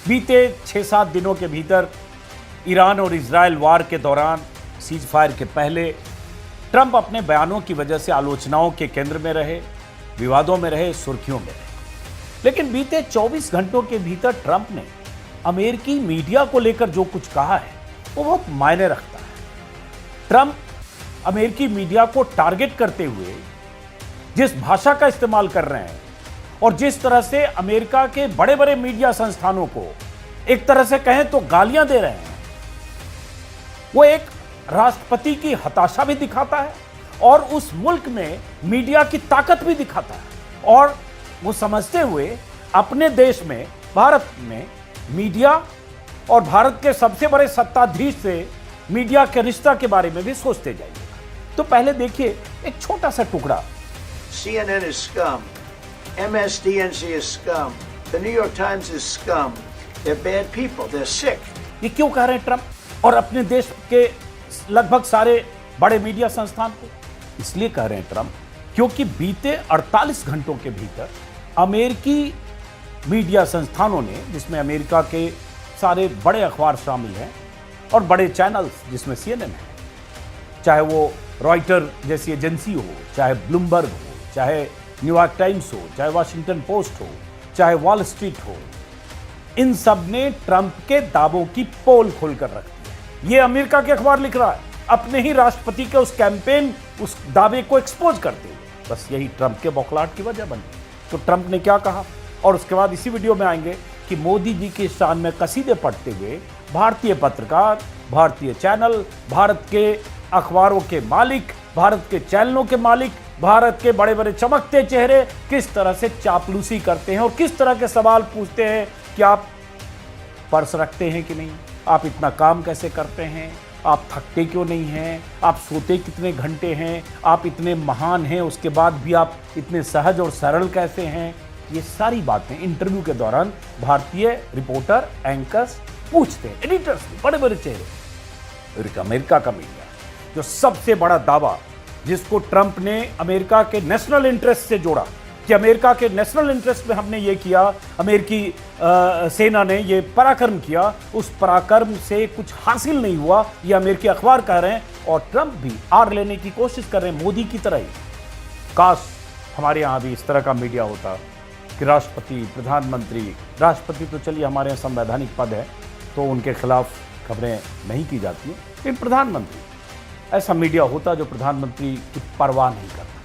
बीते 6-7 दिनों के भीतर ईरान और इजराइल वार के दौरान, सीज फायर के पहले, ट्रंप अपने बयानों की वजह से आलोचनाओं के केंद्र में रहे, विवादों में रहे, सुर्खियों में रहे। लेकिन बीते 24 घंटों के भीतर ट्रंप ने अमेरिकी मीडिया को लेकर जो कुछ कहा है वो बहुत मायने रखता है। ट्रंप अमेरिकी मीडिया को टारगेट करते हुए जिस भाषा का इस्तेमाल कर रहे हैं और जिस तरह से अमेरिका के बड़े बड़े मीडिया संस्थानों को एक तरह से कहें तो गालियां दे रहे हैं, वो एक राष्ट्रपति की हताशा भी दिखाता है और उस मुल्क में मीडिया की ताकत भी दिखाता है। और वो समझते हुए अपने देश में, भारत में मीडिया और भारत के सबसे बड़े सत्ताधीश से मीडिया के रिश्ता के बारे में भी सोचते जाइए। तो पहले देखिए एक छोटा सा टुकड़ा। CNN is scum. MSDNC is scum. The New York Times is scum. They're bad people. They're sick. ये क्यों कह रहे हैं ट्रंप और अपने देश के लगभग सारे बड़े मीडिया संस्थान को? इसलिए कह रहे हैं ट्रंप क्योंकि बीते 48 घंटों के भीतर अमेरिकी मीडिया संस्थानों ने, जिसमें अमेरिका के सारे बड़े अखबार शामिल हैं और बड़े चैनल्स जिसमें CNN है, चाहे वो रॉयटर जैसी एजेंसी हो, चाहे ब्लूमबर्ग हो, चाहे न्यूयॉर्क टाइम्स हो, चाहे वाशिंगटन पोस्ट हो, चाहे वॉल स्ट्रीट हो, इन सब ने ट्रंप के दावों की पोल खोलकर रख दी है। ये अमेरिका के अखबार लिख रहा है अपने ही राष्ट्रपति के उस कैंपेन, उस दावे को एक्सपोज करते हुए। बस यही ट्रंप के बौखलाहट की वजह बनी। तो ट्रंप ने क्या कहा, और उसके बाद इसी वीडियो में आएंगे कि मोदी जी की शान में कसीदे पढ़ते हुए भारतीय पत्रकार, भारतीय चैनल, भारत के अखबारों के मालिक, भारत के चैनलों के मालिक, भारत के बड़े बड़े चमकते चेहरे किस तरह से चापलूसी करते हैं और किस तरह के सवाल पूछते हैं कि आप पर्स रखते हैं कि नहीं, आप इतना काम कैसे करते हैं, आप थकते क्यों नहीं हैं, आप सोते कितने घंटे हैं, आप इतने महान हैं उसके बाद भी आप इतने सहज और सरल कैसे हैं। ये सारी बातें इंटरव्यू के दौरान भारतीय रिपोर्टर, एंकर्स पूछते हैं, एडिटर्स, बड़े बड़े चेहरे। अमेरिका का मीडिया जो सबसे बड़ा दावा जिसको ट्रंप ने अमेरिका के नेशनल इंटरेस्ट से जोड़ा कि अमेरिका के नेशनल इंटरेस्ट में हमने ये किया, अमेरिकी सेना ने ये पराक्रम किया, उस पराक्रम से कुछ हासिल नहीं हुआ, ये अमेरिकी अखबार कह रहे हैं। और ट्रंप भी आड़ लेने की कोशिश कर रहे हैं मोदी की तरह ही। काश हमारे यहाँ भी इस तरह का मीडिया होता कि राष्ट्रपति, प्रधानमंत्री, राष्ट्रपति तो चलिए हमारे यहाँ संवैधानिक पद है तो उनके खिलाफ खबरें नहीं की जाती हैं, लेकिन प्रधानमंत्री, ऐसा मीडिया होता जो प्रधानमंत्री की परवाह नहीं करता।